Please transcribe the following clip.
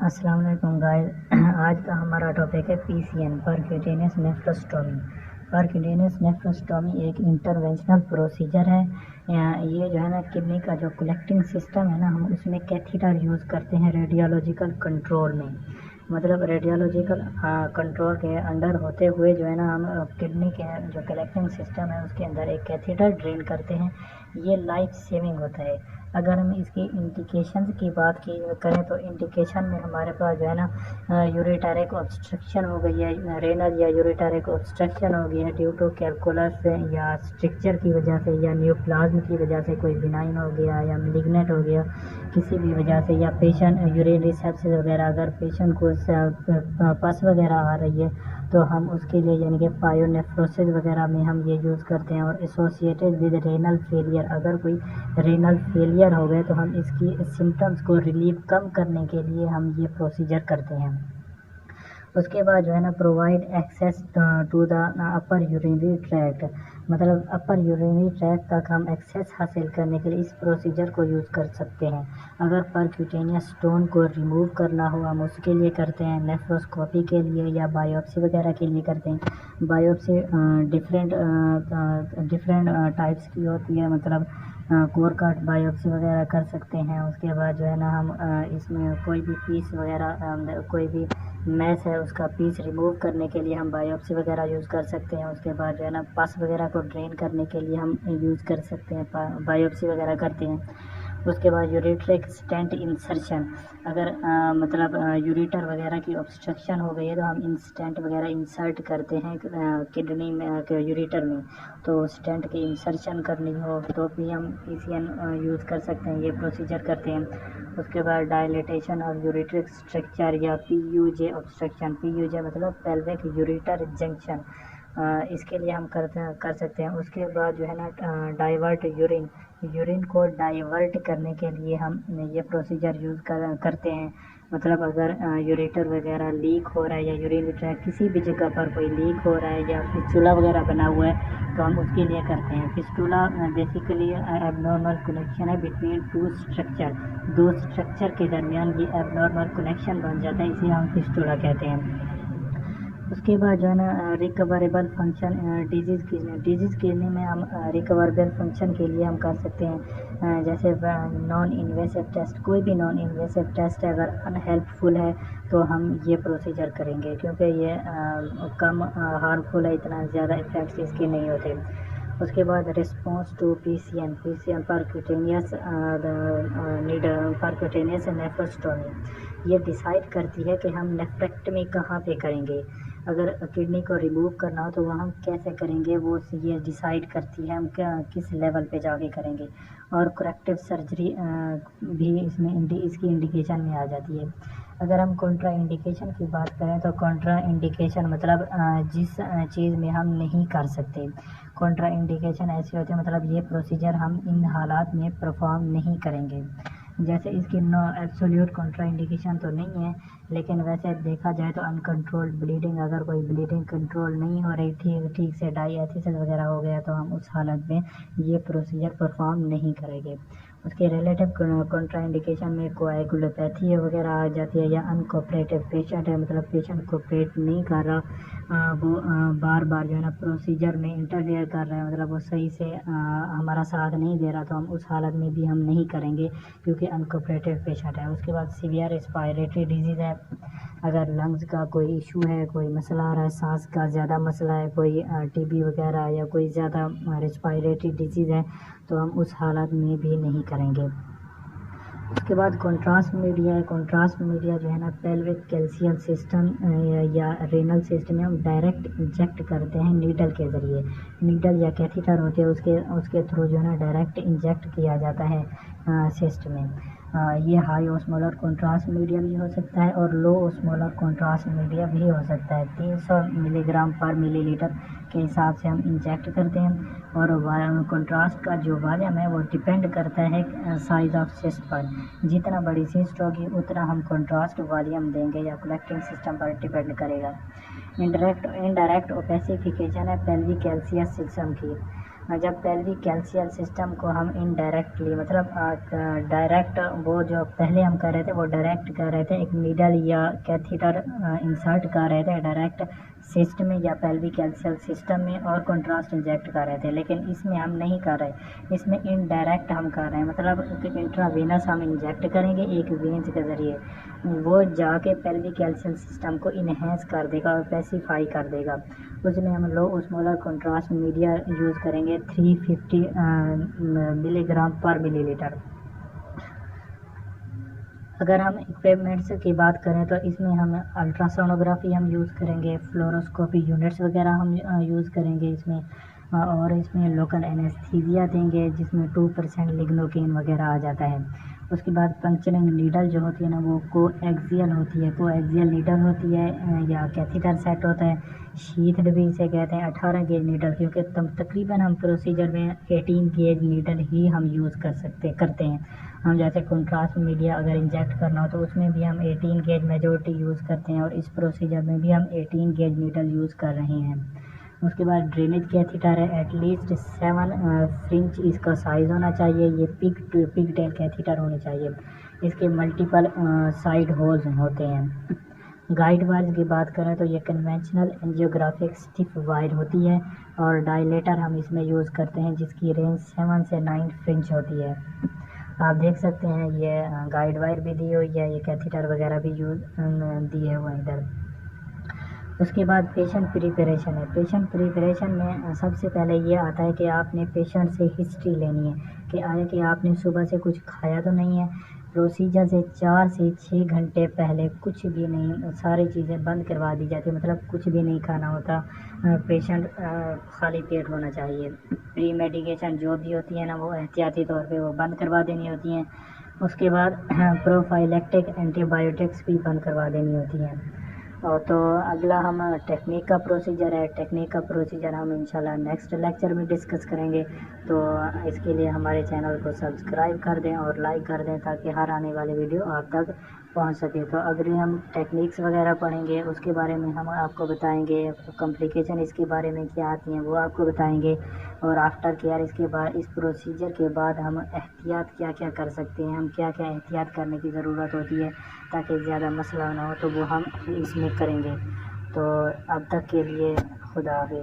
अस्सलाम वालेकुम गाइस। आज का हमारा टॉपिक है PCN, percutaneous nephrostomy. Percutaneous nephrostomy एक इंटरवेंशनल प्रोसीजर है। ये जो है ना, किडनी का जो कलेक्टिंग सिस्टम है ना, हम उसमें कैथीटर यूज़ करते हैं रेडियोलॉजिकल कंट्रोल में। मतलब रेडियोलॉजिकल कंट्रोल के अंडर होते हुए जो है ना, हम किडनी के जो कलेक्टिंग सिस्टम है उसके अंदर एक कैथीटर ड्रेन करते हैं। ये लाइफ सेविंग होता है। अगर हम इसकी इंडिकेशंस की बात की करें तो इंडिकेशन में हमारे पास जो है ना, यूरिटरिक ऑब्स्ट्रक्शन हो गई है, रेनल या यूरिटरिक ऑब्स्ट्रक्शन हो गई है ड्यू टू कैलकुलस या स्ट्रक्चर की वजह से, या न्यूप्लाज्म की वजह से कोई बिनाइन हो गया या मिलिग्नेंट हो गया किसी भी वजह से, या पेशेंट यूरिनरी सेप्सिस वगैरह, अगर पेशेंट को पस वगैरह आ रही है तो हम उसके लिए यानी कि पायोनेफ्रोसिस वगैरह में हम ये यूज़ करते हैं। और एसोसिएटेड विद रेनल फेलियर, अगर कोई रेनल फेलियर हो गए तो हम इसकी सिम्टम्स को रिलीव कम करने के लिए हम ये प्रोसीजर करते हैं। उसके बाद जो है ना, provide access to the upper urinary tract, मतलब अपर यूरिनरी ट्रैक्ट तक हम एक्सेस हासिल करने के लिए इस प्रोसीजर को यूज़ कर सकते हैं। अगर परक्यूटेनियस स्टोन को रिमूव करना हो हम उसके लिए करते हैं, नेफ्रोस्कोपी के लिए या बायोप्सी वगैरह के लिए करते हैं। बायोप्सी डिफरेंट टाइप्स की होती है, मतलब कोर काट बायोप्सी वगैरह कर सकते हैं। उसके बाद जो है ना, हम इसमें कोई भी पीस वगैरह, कोई भी मैस है उसका पीस रिमूव करने के लिए हम बायोप्सी वगैरह यूज़ कर सकते हैं। उसके बाद जो है ना, पस वगैरह को ड्रेन करने के लिए हम यूज़ कर सकते हैं, बायोप्सी वगैरह करते हैं। उसके बाद यूरिट्रिक स्टेंट इंसर्शन, अगर मतलब यूरिटर वगैरह की ऑब्स्ट्रक्शन हो गई है तो हम इन स्टेंट वगैरह इंसर्ट करते हैं किडनी में, यूरिटर में। तो स्टेंट की इंसर्शन करनी हो तो भी हम पीसीएन यूज़ कर सकते हैं, ये प्रोसीजर करते हैं। उसके बाद डायलेटेशन और यूरिट्रिक स्ट्रक्चर या पीयूजे ऑब्स्ट्रक्शन, पीयूजे मतलब पेल्विक यूरिटर जंक्शन, इसके लिए हम कर सकते हैं। उसके बाद जो है ना, डाइवर्ट यूरिन को डाइवर्ट करने के लिए हम ये प्रोसीजर यूज़ करते हैं। मतलब अगर यूरेटर वगैरह लीक हो रहा है या यूरिन ट्रैक किसी भी जगह पर कोई लीक हो रहा है या फिस्टूला वगैरह बना हुआ है तो हम उसके लिए करते हैं। फिस्टूला बेसिकली एबनॉर्मल कनेक्शन है बिटवीन दो स्ट्रक्चर के दरमियान ये एबनॉर्मल कनेक्शन बन जाता है, इसे हम फिस्टूला कहते हैं। उसके बाद जो है ना, रिकवरेबल फंक्शन डिजीज़ किडनी में हम रिकवरेबल फंक्शन के लिए हम कर सकते हैं, जैसे नॉन इन्वेसिव टेस्ट, कोई भी नॉन इन्वेसिव टेस्ट अगर अनहेल्पफुल है तो हम ये प्रोसीजर करेंगे, क्योंकि ये कम हार्मफुल है, इतना ज़्यादा इफेक्ट्स इसके नहीं होते। उसके बाद response to PCN percutaneous nephrostomy, ये डिसाइड करती है कि हम नेफ्रेक्टमी कहाँ पे करेंगे। अगर किडनी को रिमूव करना हो तो वह हम कैसे करेंगे, वो ये डिसाइड करती है हम किस लेवल पे जाके करेंगे। और करेक्टिव सर्जरी भी इसकी इंडिकेशन में आ जाती है। अगर हम कॉन्ट्रा इंडिकेशन की बात करें तो कॉन्ट्रा इंडिकेशन मतलब जिस चीज़ में हम नहीं कर सकते। कॉन्ट्रा इंडिकेशन ऐसी होती है, मतलब ये प्रोसीजर हम इन हालात में परफॉर्म नहीं करेंगे। जैसे इसकी नो एब्सोल्यूट कॉन्ट्रा इंडिकेशन तो नहीं है, लेकिन वैसे देखा जाए तो अनकंट्रोल्ड ब्लीडिंग, अगर कोई ब्लीडिंग कंट्रोल नहीं हो रही ठीक से, डायलिसिस वगैरह हो गया तो हम उस हालत में ये प्रोसीजर परफॉर्म नहीं करेंगे। उसके रिलेटिव कॉन्ट्रा इंडिकेशन में कोएगुलोपैथी वगैरह आ जाती है, या अनकोऑपरेटिव पेशेंट है, मतलब पेशेंट कोऑपरेट नहीं कर रहा, वो बार बार जो है ना प्रोसीजर में इंटरफेयर कर रहा है, मतलब वो सही से हमारा साथ नहीं दे रहा, तो हम उस हालत में भी हम नहीं करेंगे क्योंकि अनकोऑपरेटिव पेशेंट है। उसके बाद सीवियर रेस्पिरेटरी डिजीज़ है, अगर लंग्स का कोई इशू है, कोई मसला आ रहा है, सांस का ज़्यादा मसला है, कोई टीबी वगैरह या कोई ज़्यादा रेस्पिरेटरी डिजीज़ है तो हम उस हालत में भी नहीं करेंगे। उसके बाद कॉन्ट्रास्ट मीडिया है। कॉन्ट्रास्ट मीडिया जो है ना, पेल्विक कैल्शियम सिस्टम या रेनल सिस्टम में हम डायरेक्ट इंजेक्ट करते हैं नीडल के ज़रिए। नीडल या कैथीटर होते हैं, उसके थ्रू जो है ना डायरेक्ट इंजेक्ट किया जाता है सिस्ट में। ये हाई ओस्मोलर कॉन्ट्रास्ट मीडिया भी हो सकता है और लो ओस्मोलर कॉन्ट्रास्ट मीडिया भी हो सकता है। 300 मिलीग्राम पर मिलीलीटर के हिसाब से हम इंजेक्ट करते हैं। और कॉन्ट्रास्ट का जो वॉल्यूम है वो डिपेंड करता है साइज़ ऑफ सिस्ट पर। जितना बड़ी सिस्ट होगी उतना हम कॉन्ट्रास्ट वॉल्यूम देंगे, या कलेक्टिंग सिस्टम पर डिपेंड करेगा। इनडायरेक्ट ओपेसिफिकेशन है पेल्विक कैल्शियस सिस्टम की। जब पेल्विक कैल्शियल सिस्टम को हम इनडायरेक्टली मतलब डायरेक्ट वो जो पहले हम कर रहे थे वो डायरेक्ट कर रहे थे, एक नीडल या कैथीटर इंसर्ट कर रहे थे डायरेक्ट सिस्ट में या पेल्विक कैल्शियल सिस्टम में और कंट्रास्ट इंजेक्ट कर रहे थे, लेकिन इसमें हम नहीं कर रहे, इसमें इनडायरेक्ट हम कर रहे हैं। मतलब इंट्रावेनस हम इंजेक्ट करेंगे एक वेंस के ज़रिए, वो जाके पेल्विक कैल्शियल सिस्टम को इन्हेंस कर देगा और पेसिफाई कर देगा। उसमें हम लो ओस्मोलर कंट्रास्ट मीडिया यूज़ करेंगे 350 मिलीग्राम पर मिलीलीटर। अगर हम इक्विपमेंट्स की बात करें तो इसमें हम अल्ट्रासोनोग्राफी हम यूज़ करेंगे, फ्लोरोस्कोपी यूनिट्स वगैरह हम यूज़ करेंगे इसमें, और इसमें लोकल एनेस्थीसिया देंगे जिसमें 2% लिग्नोकेन वगैरह आ जाता है। उसके बाद पंक्चरिंग नीडल जो होती है ना वो कोएक्सियल होती है, कोएक्सियल नीडल होती है या कैथीटर सेट होता है, शीथड भी इसे कहते हैं 18 गेज नीडल, क्योंकि तकरीबन हम प्रोसीजर में 18 गेज नीडल ही हम यूज़ करते हैं। हम जैसे कंट्रास्ट मीडिया अगर इंजेक्ट करना हो तो उसमें भी हम 18 गेज मेजॉरिटी यूज़ करते हैं, और इस प्रोसीजर में भी हम 18 गेज नीडल यूज़ कर रहे हैं। उसके बाद ड्रेनेज कैथीटर है, एटलीस्ट 7 इंच इसका साइज़ होना चाहिए, ये पिग टेल कैथीटर होनी चाहिए, इसके मल्टीपल साइड होल्स होते हैं। गाइड वायर्स की बात करें तो ये कन्वेंशनल एंजियोग्राफिक स्टिफ वायर होती है, और डायलेटर हम इसमें यूज़ करते हैं जिसकी रेंज 7 से 9 इंच होती है। आप देख सकते हैं ये गाइड वायर भी दी हुई है, ये कैथीटर वगैरह भी यूज़ दिए हुए हैं इधर। उसके बाद पेशेंट प्रिपरेशन है। पेशेंट प्रिपरेशन में सबसे पहले ये आता है कि आपने पेशेंट से हिस्ट्री लेनी है कि आया कि आपने सुबह से कुछ खाया तो नहीं है। प्रोसीजर से 4 से 6 घंटे पहले कुछ भी नहीं, सारी चीज़ें बंद करवा दी जाती है, मतलब कुछ भी नहीं खाना होता, पेशेंट खाली पेट होना चाहिए। प्री मेडिकेशन जो भी होती है ना वो एहतियाती तौर पे वो बंद करवा देनी होती हैं। उसके बाद प्रोफाइलेक्टिक एंटीबायोटिक्स भी बंद करवा देनी होती हैं। और तो अगला हम टेक्निक का प्रोसीजर है, टेक्निक का प्रोसीजर हम इंशाल्लाह नेक्स्ट लेक्चर में डिस्कस करेंगे। तो इसके लिए हमारे चैनल को सब्सक्राइब कर दें और लाइक कर दें ताकि हर आने वाली वीडियो आप तक पहुंच सके। तो अगर हम टेक्निक्स वगैरह पढ़ेंगे उसके बारे में हम आपको बताएंगे, कॉम्प्लिकेशन इसके बारे में क्या आती हैं वो आपको बताएंगे, और आफ्टर केयर इसके बाद इस प्रोसीजर के बाद हम एहतियात क्या क्या कर सकते हैं, हम क्या क्या एहतियात करने की ज़रूरत होती है ताकि ज़्यादा मसला ना हो, तो वो हम इसमें करेंगे। तो अब तक के लिए खुदा हाफिज़।